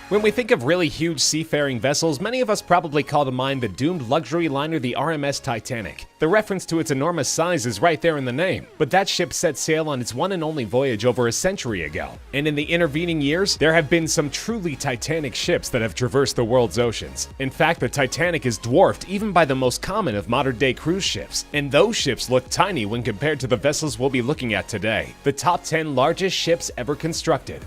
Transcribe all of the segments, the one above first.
When we think of really huge seafaring vessels, many of us probably call to mind the doomed luxury liner the RMS Titanic. The reference to its enormous size is right there in the name, but that ship set sail on its one and only voyage over a century ago. And in the intervening years, there have been some truly titanic ships that have traversed the world's oceans. In fact, the Titanic is dwarfed even by the most common of modern-day cruise ships, and those ships look tiny when compared to the vessels we'll be looking at today. The top 10 largest ships ever constructed.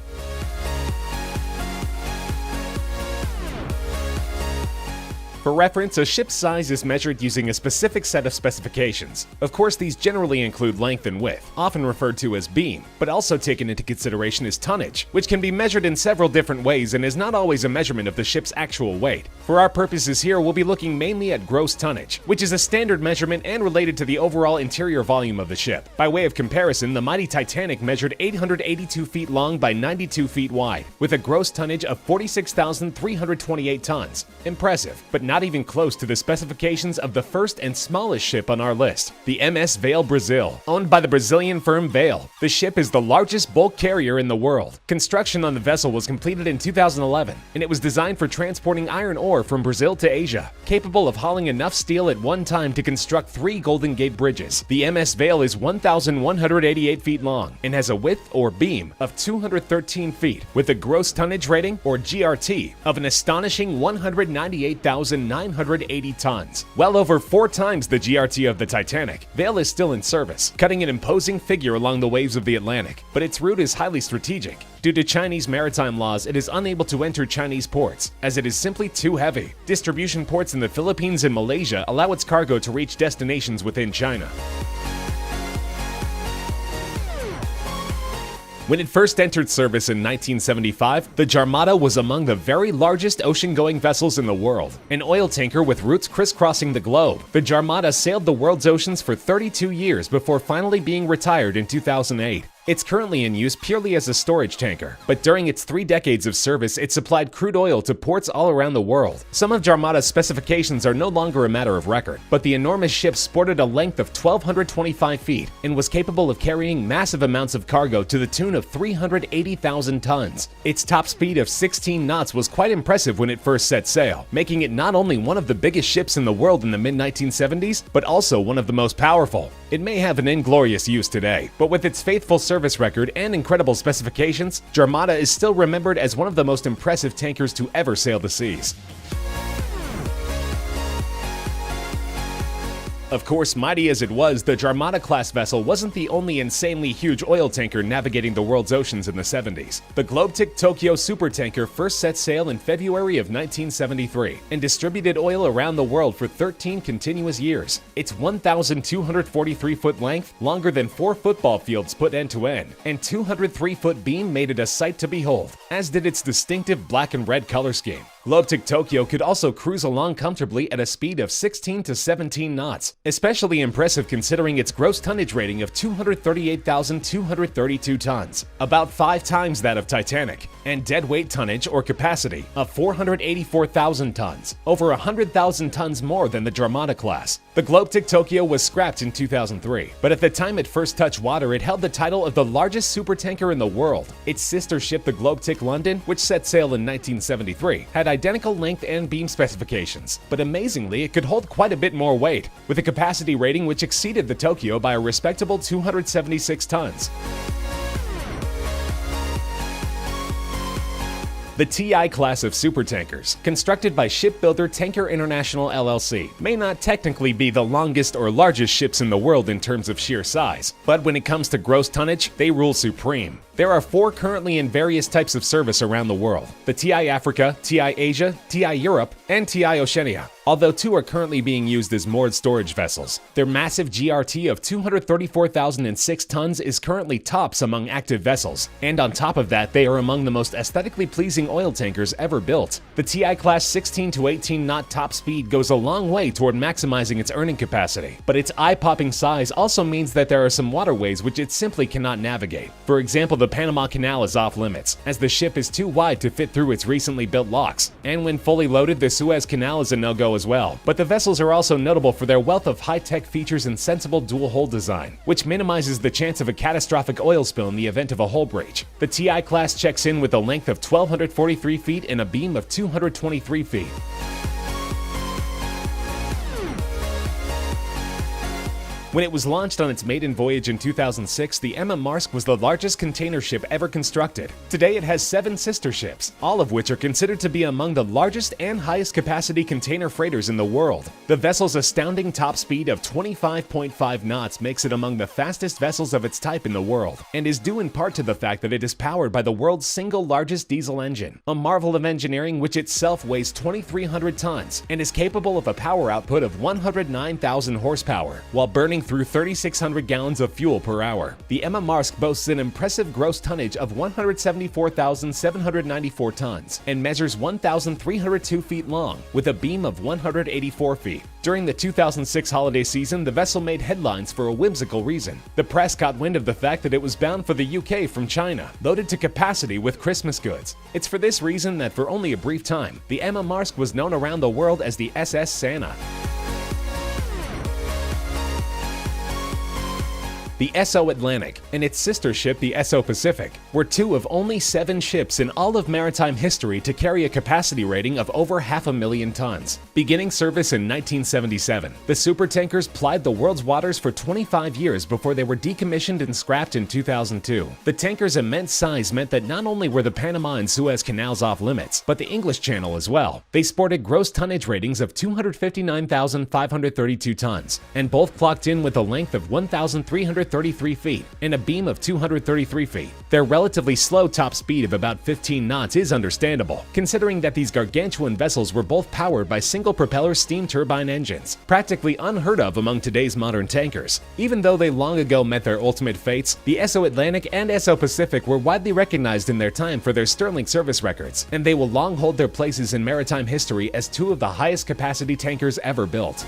For reference, a ship's size is measured using a specific set of specifications. Of course, these generally include length and width, often referred to as beam, but also taken into consideration is tonnage, which can be measured in several different ways and is not always a measurement of the ship's actual weight. For our purposes here, we'll be looking mainly at gross tonnage, which is a standard measurement and related to the overall interior volume of the ship. By way of comparison, the mighty Titanic measured 882 feet long by 92 feet wide, with a gross tonnage of 46,328 tons. Impressive, but not even close to the specifications of the first and smallest ship on our list, the MS Vale Brazil, owned by the Brazilian firm Vale. The ship is the largest bulk carrier in the world. Construction on the vessel was completed in 2011, and it was designed for transporting iron ore from Brazil to Asia, capable of hauling enough steel at one time to construct 3 Golden Gate bridges. The MS Vale is 1,188 feet long and has a width or beam of 213 feet, with a gross tonnage rating, or GRT, of an astonishing 198,980 tons. Well over 4 times the GRT of the Titanic, Vale is still in service, cutting an imposing figure along the waves of the Atlantic, but its route is highly strategic. Due to Chinese maritime laws, it is unable to enter Chinese ports, as it is simply too heavy. Distribution ports in the Philippines and Malaysia allow its cargo to reach destinations within China. When it first entered service in 1975, the Jarmada was among the very largest ocean-going vessels in the world, an oil tanker with routes crisscrossing the globe. The Jarmada sailed the world's oceans for 32 years before finally being retired in 2008. It's currently in use purely as a storage tanker, but during its 3 decades of service, it supplied crude oil to ports all around the world. Some of Jarmada's specifications are no longer a matter of record, but the enormous ship sported a length of 1,225 feet and was capable of carrying massive amounts of cargo to the tune of 380,000 tons. Its top speed of 16 knots was quite impressive when it first set sail, making it not only one of the biggest ships in the world in the mid-1970s, but also one of the most powerful. It may have an inglorious use today, but with its faithful service record and incredible specifications, Jarmada is still remembered as one of the most impressive tankers to ever sail the seas. Of course, mighty as it was, the Jarmada-class vessel wasn't the only insanely huge oil tanker navigating the world's oceans in the 70s. The Globetic Tokyo supertanker first set sail in February of 1973 and distributed oil around the world for 13 continuous years. Its 1,243-foot length, longer than 4 football fields put end-to-end, and 203-foot beam made it a sight to behold, as did its distinctive black and red color scheme. Globetic Tokyo could also cruise along comfortably at a speed of 16 to 17 knots, especially impressive considering its gross tonnage rating of 238,232 tons, about 5 times that of Titanic, and deadweight tonnage or capacity of 484,000 tons, over 100,000 tons more than the Jarmada class. The Globetic Tokyo was scrapped in 2003, but at the time it first touched water, it held the title of the largest supertanker in the world. Its sister ship, the Globetic London, which set sail in 1973, had identical length and beam specifications, but amazingly it could hold quite a bit more weight, with a capacity rating which exceeded the Tokyo by a respectable 276 tons. The TI class of supertankers, constructed by shipbuilder Tanker International LLC, may not technically be the longest or largest ships in the world in terms of sheer size, but when it comes to gross tonnage, they rule supreme. There are 4 currently in various types of service around the world: the TI Africa, TI Asia, TI Europe, and TI Oceania, although 2 are currently being used as moored storage vessels. Their massive GRT of 234,006 tons is currently tops among active vessels, and on top of that, they are among the most aesthetically pleasing oil tankers ever built. The TI class 16 to 18 knot top speed goes a long way toward maximizing its earning capacity, but its eye-popping size also means that there are some waterways which it simply cannot navigate. For example, the Panama Canal is off limits, as the ship is too wide to fit through its recently built locks, and when fully loaded, the Suez Canal is a no-go as well. But the vessels are also notable for their wealth of high-tech features and sensible dual-hull design, which minimizes the chance of a catastrophic oil spill in the event of a hull breach. The TI class checks in with a length of 1,243 feet and a beam of 223 feet. When it was launched on its maiden voyage in 2006, the Emma Marsk was the largest container ship ever constructed. Today it has 7 sister ships, all of which are considered to be among the largest and highest capacity container freighters in the world. The vessel's astounding top speed of 25.5 knots makes it among the fastest vessels of its type in the world, and is due in part to the fact that it is powered by the world's single largest diesel engine, a marvel of engineering which itself weighs 2,300 tons and is capable of a power output of 109,000 horsepower, while burning through 3,600 gallons of fuel per hour. The Emma Marsk boasts an impressive gross tonnage of 174,794 tons and measures 1,302 feet long, with a beam of 184 feet. During the 2006 holiday season, the vessel made headlines for a whimsical reason. The press caught wind of the fact that it was bound for the UK from China, loaded to capacity with Christmas goods. It's for this reason that for only a brief time, the Emma Marsk was known around the world as the SS Santa. The SO Atlantic and its sister ship, the SO Pacific, were 2 of only 7 ships in all of maritime history to carry a capacity rating of over 500,000 tons. Beginning service in 1977, the supertankers plied the world's waters for 25 years before they were decommissioned and scrapped in 2002. The tanker's immense size meant that not only were the Panama and Suez canals off limits, but the English Channel as well. They sported gross tonnage ratings of 259,532 tons, and both clocked in with a length of 1,333 feet and a beam of 233 feet. Their relatively slow top speed of about 15 knots is understandable, considering that these gargantuan vessels were both powered by single-propeller steam turbine engines, practically unheard of among today's modern tankers. Even though they long ago met their ultimate fates, the SO Atlantic and SO Pacific were widely recognized in their time for their sterling service records, and they will long hold their places in maritime history as 2 of the highest capacity tankers ever built.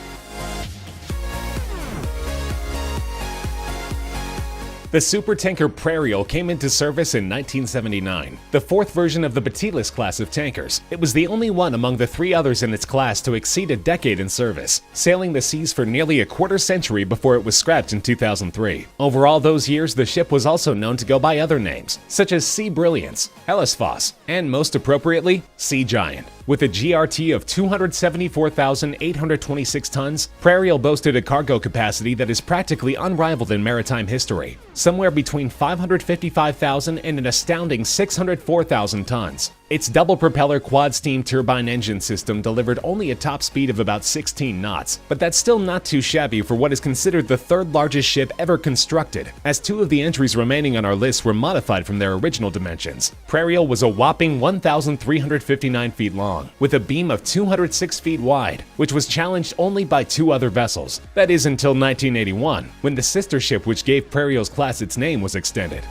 The supertanker Prairial came into service in 1979, the 4th version of the Batilus class of tankers. It was the only one among the 3 others in its class to exceed a decade in service, sailing the seas for nearly a quarter century before it was scrapped in 2003. Over all those years, the ship was also known to go by other names, such as Sea Brilliance, Hellesphos, and most appropriately, Sea Giant. With a GRT of 274,826 tons, Prairial boasted a cargo capacity that is practically unrivaled in maritime history, somewhere between 555,000 and an astounding 604,000 tons. Its double-propeller quad-steam turbine engine system delivered only a top speed of about 16 knots, but that's still not too shabby for what is considered the 3rd largest ship ever constructed, as 2 of the entries remaining on our list were modified from their original dimensions. Prairial was a whopping 1,359 feet long, with a beam of 206 feet wide, which was challenged only by 2 other vessels. That is until 1981, when the sister ship which gave Prairial's class its name was extended.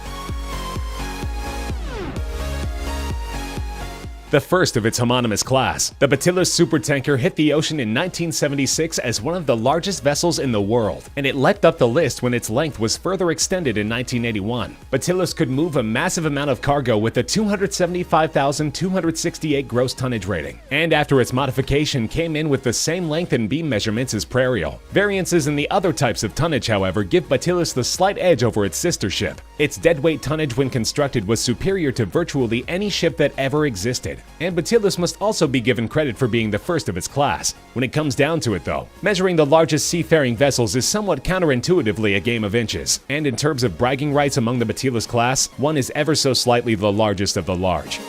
The first of its homonymous class, the Batilus supertanker hit the ocean in 1976 as one of the largest vessels in the world, and it leapt up the list when its length was further extended in 1981. Batilus could move a massive amount of cargo with a 275,268 gross tonnage rating, and after its modification came in with the same length and beam measurements as Prairial. Variances in the other types of tonnage, however, give Batilus the slight edge over its sister ship. Its deadweight tonnage when constructed was superior to virtually any ship that ever existed, and Batilus must also be given credit for being the first of its class. When it comes down to it though, measuring the largest seafaring vessels is somewhat counterintuitively a game of inches, and in terms of bragging rights among the Batilus class, one is ever so slightly the largest of the large.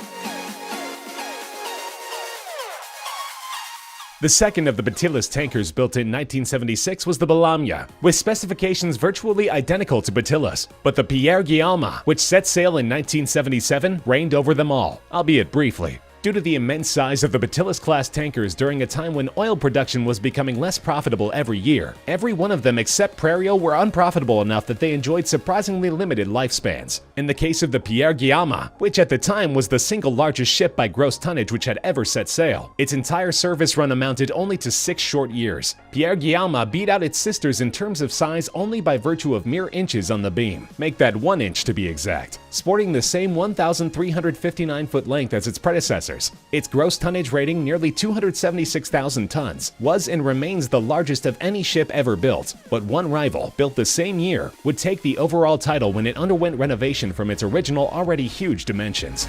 The second of the Batilus tankers built in 1976 was the Balamya, with specifications virtually identical to Batilus, but the Pierre Guillaume, which set sail in 1977, reigned over them all, albeit briefly. Due to the immense size of the Batilus-class tankers during a time when oil production was becoming less profitable every year, every one of them except Prairial were unprofitable enough that they enjoyed surprisingly limited lifespans. In the case of the Pierre Guillaume, which at the time was the single largest ship by gross tonnage which had ever set sail, its entire service run amounted only to 6 short years. Pierre Guillaume beat out its sisters in terms of size only by virtue of mere inches on the beam. Make that 1 inch to be exact. sporting the same 1,359-foot length as its predecessors. Its gross tonnage rating, nearly 276,000 tons, was and remains the largest of any ship ever built, but one rival, built the same year, would take the overall title when it underwent renovation from its original already huge dimensions.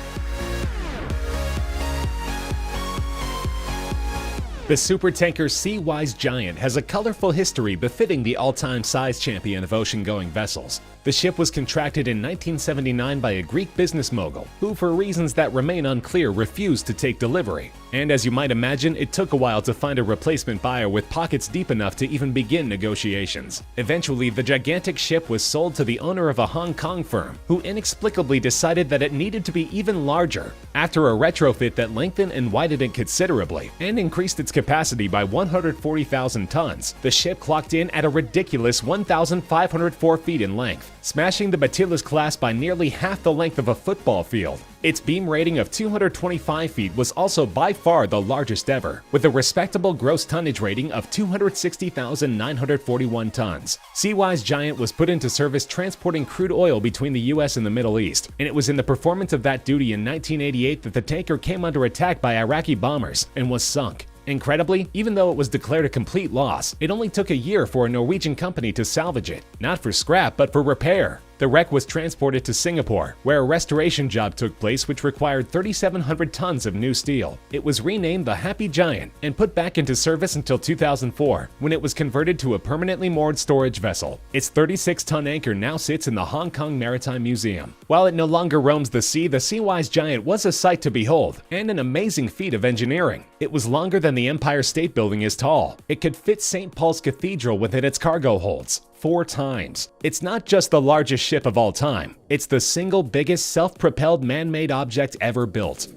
The supertanker Seawise Giant has a colorful history befitting the all-time size champion of ocean-going vessels. The ship was contracted in 1979 by a Greek business mogul, who for reasons that remain unclear refused to take delivery. And as you might imagine, it took a while to find a replacement buyer with pockets deep enough to even begin negotiations. Eventually, the gigantic ship was sold to the owner of a Hong Kong firm, who inexplicably decided that it needed to be even larger. After a retrofit that lengthened and widened it considerably, and increased its capacity by 140,000 tons, the ship clocked in at a ridiculous 1,504 feet in length, smashing the Batillas class by nearly half the length of a football field. Its beam rating of 225 feet was also by far the largest ever, with a respectable gross tonnage rating of 260,941 tons. Seawise Giant was put into service transporting crude oil between the US and the Middle East, and it was in the performance of that duty in 1988 that the tanker came under attack by Iraqi bombers and was sunk. Incredibly, even though it was declared a complete loss, it only took a year for a Norwegian company to salvage it, not for scrap but for repair. The wreck was transported to Singapore, where a restoration job took place which required 3,700 tons of new steel. It was renamed the Happy Giant and put back into service until 2004, when it was converted to a permanently moored storage vessel. Its 36-ton anchor now sits in the Hong Kong Maritime Museum. While it no longer roams the sea, the Seawise Giant was a sight to behold, and an amazing feat of engineering. It was longer than the Empire State Building is tall. It could fit St. Paul's Cathedral within its cargo holds 4 times. It's not just the largest ship of all time, it's the single biggest self-propelled man-made object ever built.